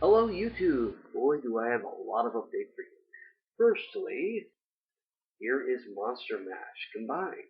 Hello YouTube! Boy, do I have a lot of updates for you. Firstly, here is Monster Mash combined.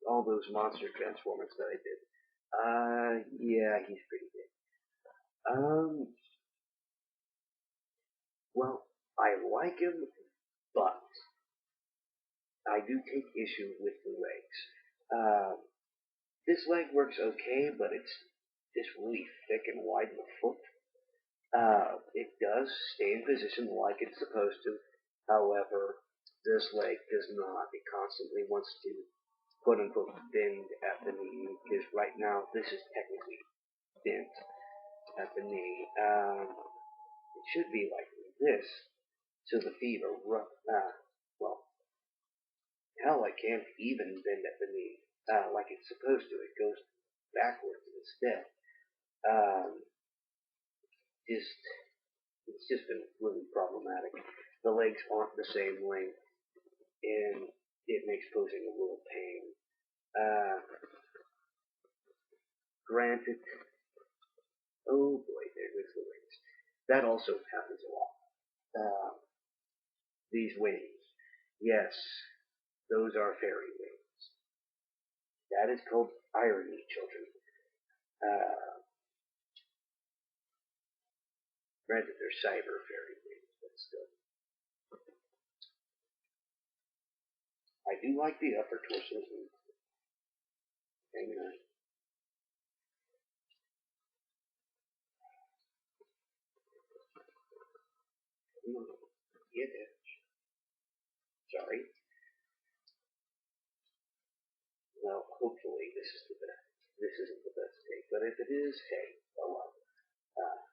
All those monster transformers that I did. Yeah, he's pretty big. Well, I like him, but I do take issue with the legs. This leg works okay, but it's just really thick and wide in the foot. It does stay in position like it's supposed to. However, this leg does not. It constantly wants to quote unquote bend at the knee because right now this is technically bent at the knee. It should be like this, so the feet are rough. Well, hell, I can't even bend at the knee like it's supposed to. It goes backwards instead. Um, just it's just been really problematic. The legs aren't the same length, and it makes posing a little pain. Granted, oh boy, there goes the wings. That also happens a lot. Uh, these wings, yes, those are fairy wings. That is called irony, children. Uh, Granted, they're cyber fairy wings, but still. I do like the upper torsos. Hang on. Get it. Sorry. Well, hopefully this is the best. This isn't the best take, but if it is, hey, oh well. Uh,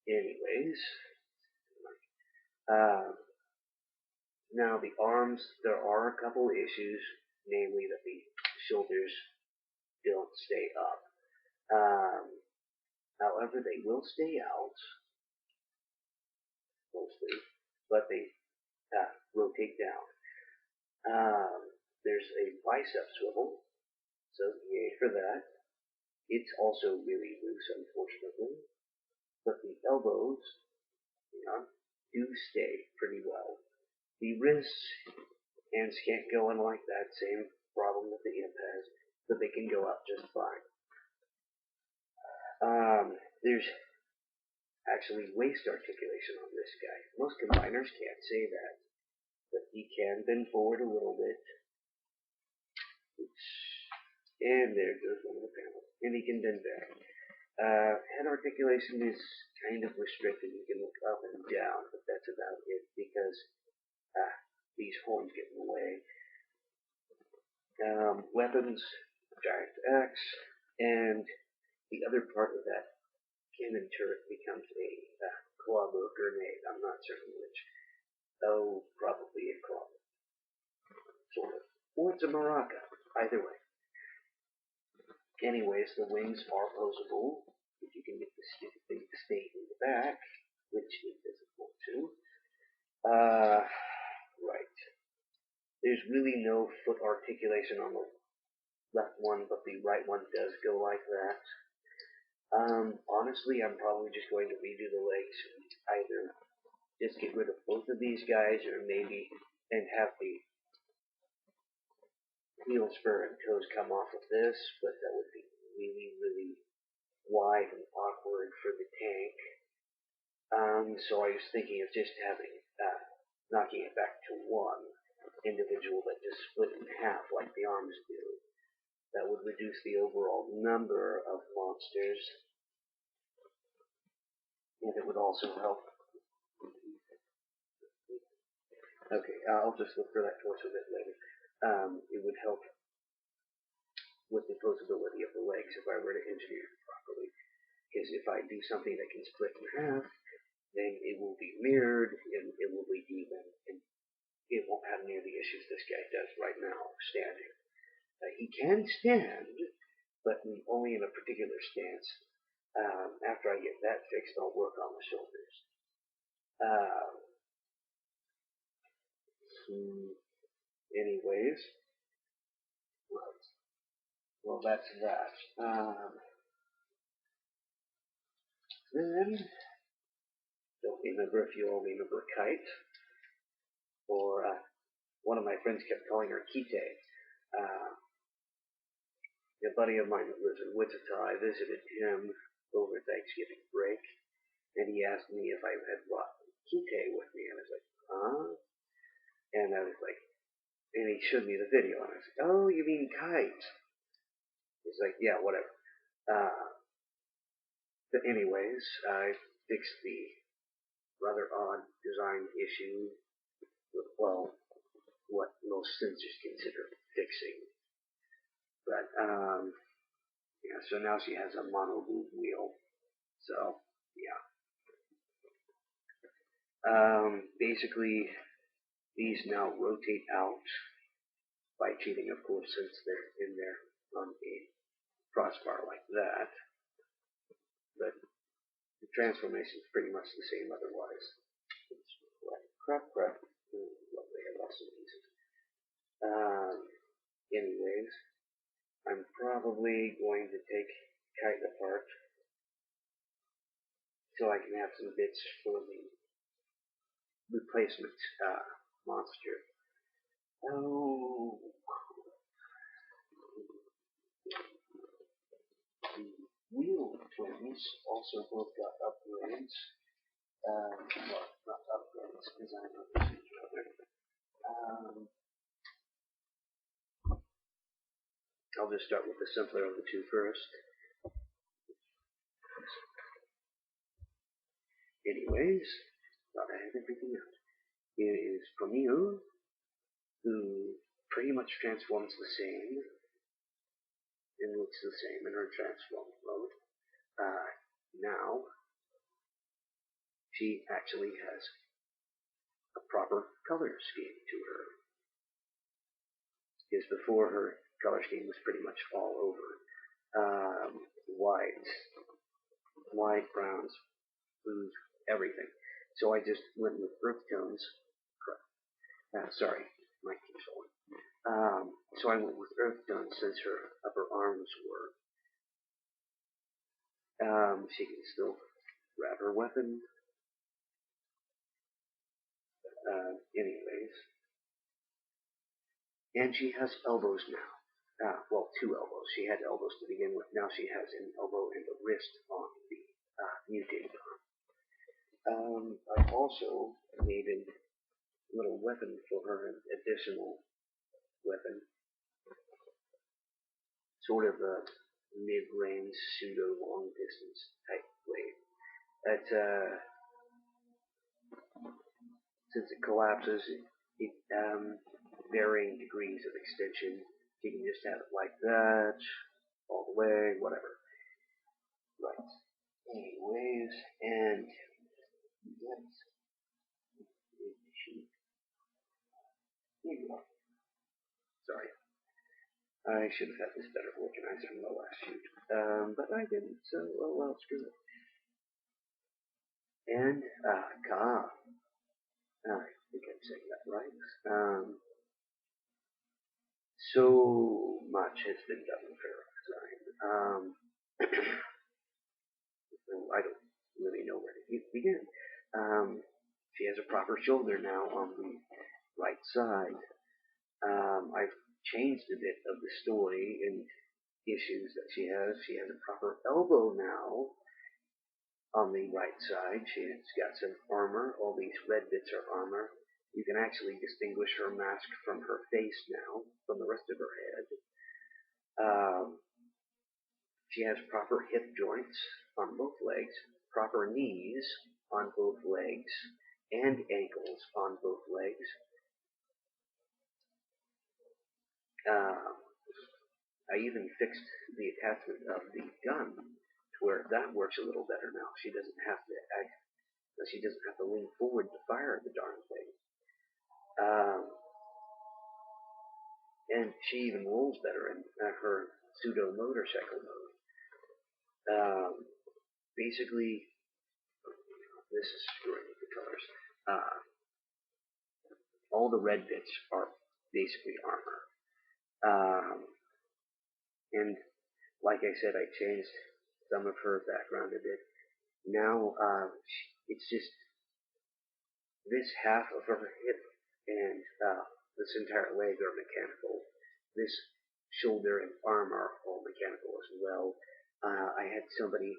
Anyways, uh, now the arms, there are a couple issues, namely that the shoulders don't stay up. Um, However, they will stay out mostly, but they rotate down. There's a bicep swivel, so yay for that. It's also really loose, unfortunately, but the elbows, you know, do stay pretty well. The wrists, hands can't go in like that, same problem that the imp has, but they can go up just fine. There's actually waist articulation on this guy. Most combiners can't say that, but he can bend forward a little bit. Oops. And there goes one of the panels. And he can bend back. Head articulation is kind of restricted. You can look up and down, but that's about it because these horns get in the way. Weapons, giant axe, and the other part of that cannon turret becomes a club or grenade. I'm not certain which. Oh, probably a club. Sort of. Or it's a maraca. Either way. Anyways, the wings are posable if you can get the stupid thing to stay in the back, which it doesn't want to. Right. There's really no foot articulation on the left one, but the right one does go like that. Honestly, I'm probably just going to redo the legs and either just get rid of both of these guys or maybe and have the heel spur and toes come off of this, but that would be really, really wide and awkward for the tank. So I was thinking of just having, knocking it back to one individual that just split in half like the arms do. That would reduce the overall number of monsters, and it would also help. Okay, I'll just look for that torso bit later. It would help with the posability of the legs if I were to engineer it properly. Because if I do something that can split in half, then it will be mirrored and it will be even, and it won't have near the issues this guy does right now standing. He can stand, but only in a particular stance. After I get that fixed, I'll work on the shoulders. Anyways, well, that's that. Then, don't remember if you all remember Kite, or one of my friends kept calling her Kite. A buddy of mine that lives in Wichita, I visited him over Thanksgiving break, and he asked me if I had brought Kite with me. I was like, huh? And I was like, and he showed me the video, and I was like, oh, you mean Kite? He's like, yeah, whatever. But anyways, I fixed the rather odd design issue with, well, what most censors consider fixing. But, yeah, so now she has a mono boot wheel. So, yeah. Basically, these now rotate out by cheating, of course, since they're in there on a crossbar like that. But the transformation is pretty much the same otherwise. It's like crap. Lovely, I lost some pieces. Anyways, I'm probably going to take Kite apart so I can have some bits for the replacement monster. Oh, the wheel twins also both got upgrades. Well, not upgrades, design upgrades rather. I'll just start with the simpler of the two first. Anyways, thought I had everything out. Here is Camille, who pretty much transforms the same and looks the same in her transform mode. Now, she actually has a proper color scheme to her. Because before, her color scheme was pretty much all over. White, browns, blues, everything. So I just went with earth tones. Sorry, my keeps falling. So I went with earth tones since her upper arms were. She can still grab her weapon. Anyways. And she has elbows now. Well, two elbows. She had elbows to begin with. Now she has an elbow and a wrist on the mutated arm. I also made a little weapon for her, an additional weapon. Sort of a mid-range, pseudo-long-distance type blade. That, since it collapses, varying degrees of extension. You can just have it like that, all the way, whatever. Right. Anyways, and yes, here you are. Sorry. I should have had this better organized from the last shoot. But I didn't, so, oh well, screw it. And, Ka. I think I'm saying that right. So much has been done with her design. I don't really know where to begin. She has a proper shoulder now on the right side. I've changed a bit of the story and issues that she has. She has a proper elbow now on the right side. She's got some armor. All these red bits are armor. You can actually distinguish her mask from her face now, from the rest of her head. She has proper hip joints on both legs, proper knees on both legs, and ankles on both legs. I even fixed the attachment of the gun to where that works a little better now. She doesn't have to lean forward to fire the darn thing. And she even rolls better in her pseudo motorcycle mode. Basically, this is screwing with the colors. All the red bits are basically armor. And like I said, I changed some of her background a bit. Now, it's just this half of her hip and this entire leg are mechanical. This shoulder and arm are all mechanical as well. I had somebody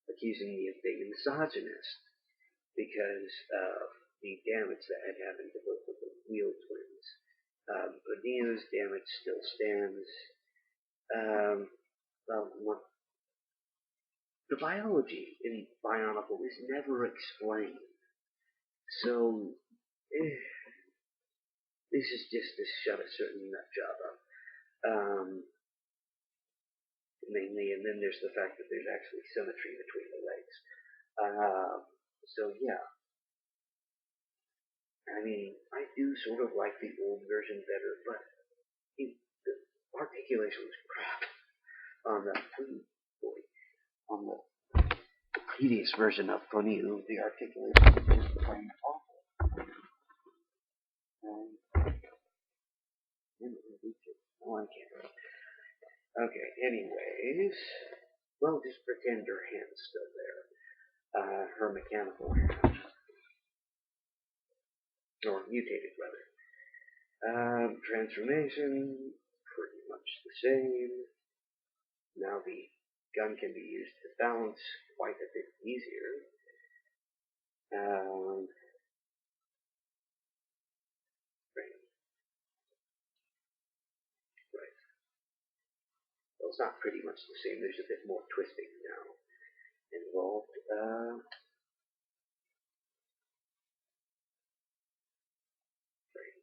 accusing me of being a misogynist because of the damage that had happened to both of the wheel twins. Bonino's damage still stands. Well, the biology in Bionicle is never explained. So, this is just to shut a certain nut job up. Mainly, and then there's the fact that there's actually symmetry between the legs. So yeah, I mean, I do sort of like the old version better, but the articulation was crap on the on the previous version of Poniu. The articulation was just plain awful. Oh, I can't. Okay, anyways, well, just pretend her hand's still there. Her mechanical hand, or mutated rather. Transformation, pretty much the same. Now the gun can be used to balance quite a bit easier. Right. Well, it's not pretty much the same. There's a bit more twisting now involved. Right.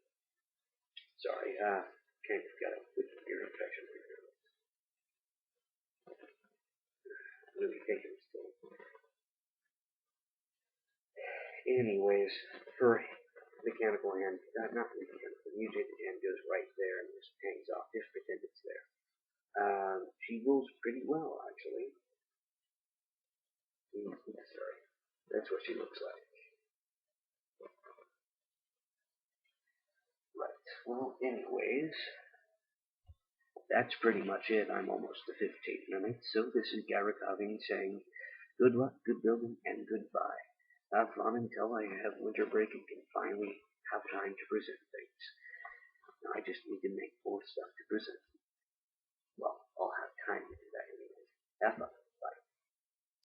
Sorry, kind of got a wicked ear infection right now. Really taking its toll. Anyways, her mechanical hand, not mechanical, mutated hand goes right there and just hangs off. Just pretend it's there. She rolls pretty well, actually. Sorry. That's what she looks like. Right. Well, anyways, that's pretty much it. I'm almost to 15 minutes. So this is Garrett Hugging saying good luck, good building, and goodbye. Have fun until I have winter break and can finally have time to present things. Now I just need to make more stuff to present. Well, I'll have time to do that anyway. Have fun.